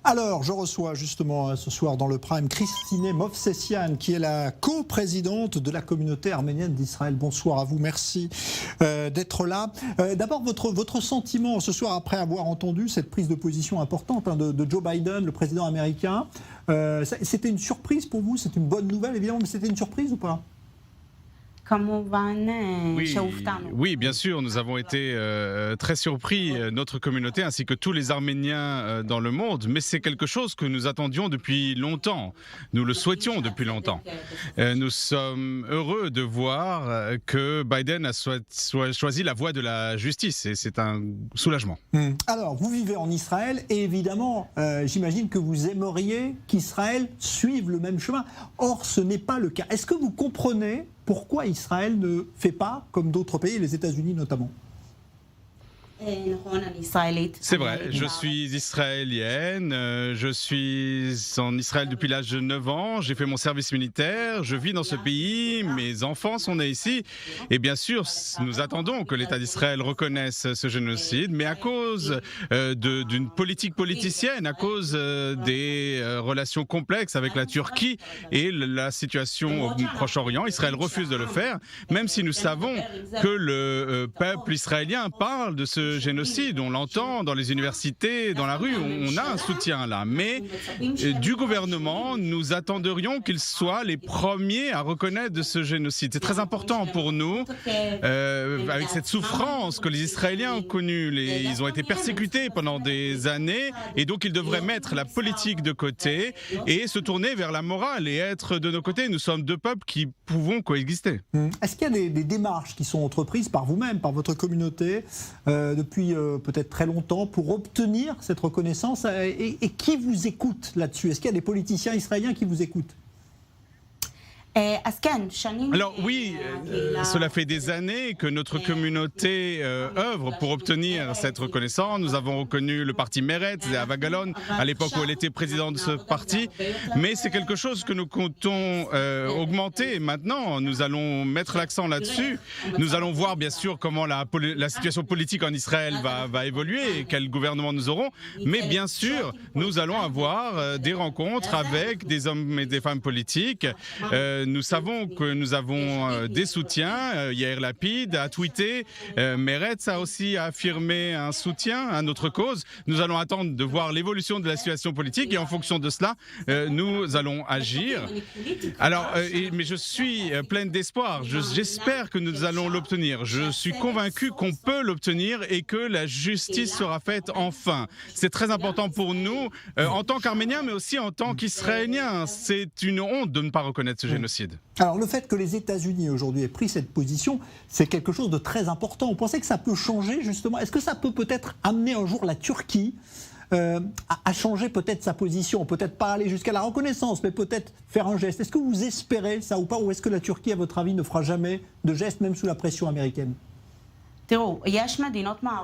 Alors, je reçois justement ce soir dans le Prime Christine Movsesian, qui est la coprésidente de la communauté arménienne d'Israël. Bonsoir à vous, merci d'être là. D'abord, votre sentiment ce soir, après avoir entendu cette prise de position importante de Joe Biden, le président américain. C'était une surprise pour vous? C'est une bonne nouvelle, évidemment, mais c'était une surprise ou pas? Oui, bien sûr, nous avons été très surpris, notre communauté ainsi que tous les Arméniens dans le monde, mais c'est quelque chose que nous attendions depuis longtemps, nous le souhaitions depuis longtemps. Nous sommes heureux de voir que Biden a choisi la voie de la justice et c'est un soulagement. Alors, vous vivez en Israël et évidemment, j'imagine que vous aimeriez qu'Israël suive le même chemin. Or, ce n'est pas le cas. Est-ce que vous comprenez pourquoi Israël ne fait pas comme d'autres pays, les États-Unis notamment? C'est vrai, je suis israélienne, je suis en Israël depuis l'âge de 9 ans, j'ai fait mon service militaire, je vis dans ce pays, mes enfants sont nés ici, et bien sûr, nous attendons que l'État d'Israël reconnaisse ce génocide, mais à cause d'une politique politicienne, à cause des relations complexes avec la Turquie et la situation au Proche-Orient, Israël refuse de le faire, même si nous savons que le peuple israélien parle de ce génocide, on l'entend dans les universités, dans la rue, on a un soutien là. Mais du gouvernement, nous attendrions qu'ils soient les premiers à reconnaître de ce génocide. C'est très important pour nous, avec cette souffrance que les Israéliens ont connue. Ils ont été persécutés pendant des années et donc ils devraient mettre la politique de côté et se tourner vers la morale et être de nos côtés. Nous sommes deux peuples qui pouvons coexister. Est-ce qu'il y a des démarches qui sont entreprises par vous-même, par votre communauté, depuis peut-être très longtemps pour obtenir cette reconnaissance et qui vous écoute là-dessus? Est-ce qu'il y a des politiciens israéliens qui vous écoutent? Alors oui, cela fait des années que notre communauté œuvre pour obtenir cette reconnaissance. Nous avons reconnu le parti Meretz et Avagalon à l'époque où elle était présidente de ce parti, mais c'est quelque chose que nous comptons augmenter maintenant. Nous allons mettre l'accent là-dessus. Nous allons voir bien sûr comment la situation politique en Israël va évoluer et quel gouvernement nous aurons, mais bien sûr nous allons avoir des rencontres avec des hommes et des femmes politiques. Nous savons que nous avons des soutiens. Yair Lapid a tweeté, Meretz a aussi affirmé un soutien à notre cause. Nous allons attendre de voir l'évolution de la situation politique et en fonction de cela, nous allons agir. Alors, mais je suis pleine d'espoir. J'espère que nous allons l'obtenir. Je suis convaincu qu'on peut l'obtenir et que la justice sera faite enfin. C'est très important pour nous, en tant qu'Arméniens, mais aussi en tant qu'Israéliens. C'est une honte de ne pas reconnaître ce génocide. Alors le fait que les États-Unis aujourd'hui aient pris cette position, c'est quelque chose de très important. Vous pensez que ça peut changer justement? Est-ce que ça peut peut-être amener un jour la Turquie à changer peut-être sa position? Peut-être pas aller jusqu'à la reconnaissance, mais peut-être faire un geste. Est-ce que vous espérez ça ou pas? Ou est-ce que la Turquie, à votre avis, ne fera jamais de geste, même sous la pression américaine?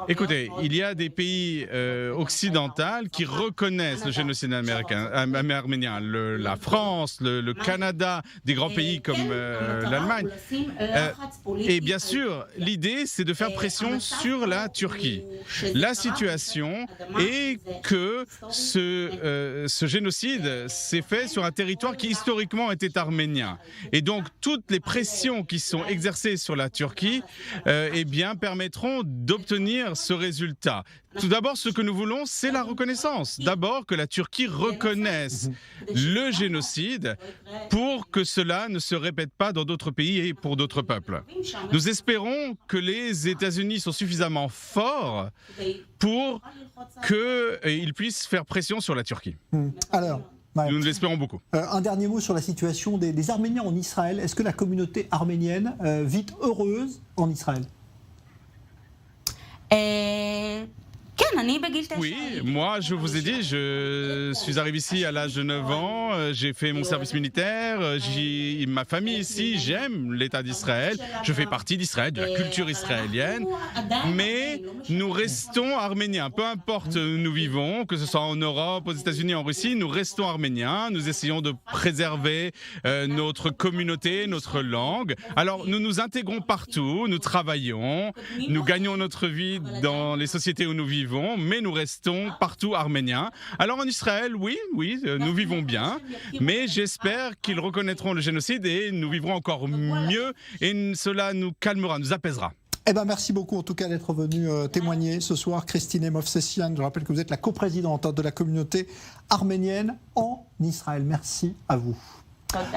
Écoutez, il y a des pays occidentaux qui reconnaissent le génocide arménien. La France, le Canada, des grands pays comme l'Allemagne. Et bien sûr, l'idée, c'est de faire pression sur la Turquie. La situation est que ce génocide s'est fait sur un territoire qui historiquement était arménien. Et donc, toutes les pressions qui sont exercées sur la Turquie, eh bien, permettront d'obtenir ce résultat. Tout d'abord, ce que nous voulons, c'est la reconnaissance. D'abord, que la Turquie reconnaisse le génocide pour que cela ne se répète pas dans d'autres pays et pour d'autres peuples. Nous espérons que les États-Unis sont suffisamment forts pour qu'ils puissent faire pression sur la Turquie. Alors, ouais. Nous l'espérons beaucoup. Un dernier mot sur la situation des Arméniens en Israël. Est-ce que la communauté arménienne vit heureuse en Israël? Oui, moi je vous ai dit, je suis arrivé ici à l'âge de 9 ans, j'ai fait mon service militaire, j'ai ma famille ici, j'aime l'État d'Israël, je fais partie d'Israël, de la culture israélienne, mais nous restons arméniens, peu importe où nous vivons, que ce soit en Europe, aux États-Unis, en Russie, nous restons arméniens, nous essayons de préserver notre communauté, notre langue. Alors nous nous intégrons partout, nous travaillons, nous gagnons notre vie dans les sociétés où nous vivons. vivons, mais nous restons partout arméniens. Alors en Israël, oui, nous vivons bien, mais j'espère qu'ils reconnaîtront le génocide et nous vivrons encore mieux et cela nous calmera, nous apaisera. Eh ben, merci beaucoup en tout cas d'être venu témoigner ce soir. Christine Movsesian, je rappelle que vous êtes la coprésidente de la communauté arménienne en Israël. Merci à vous.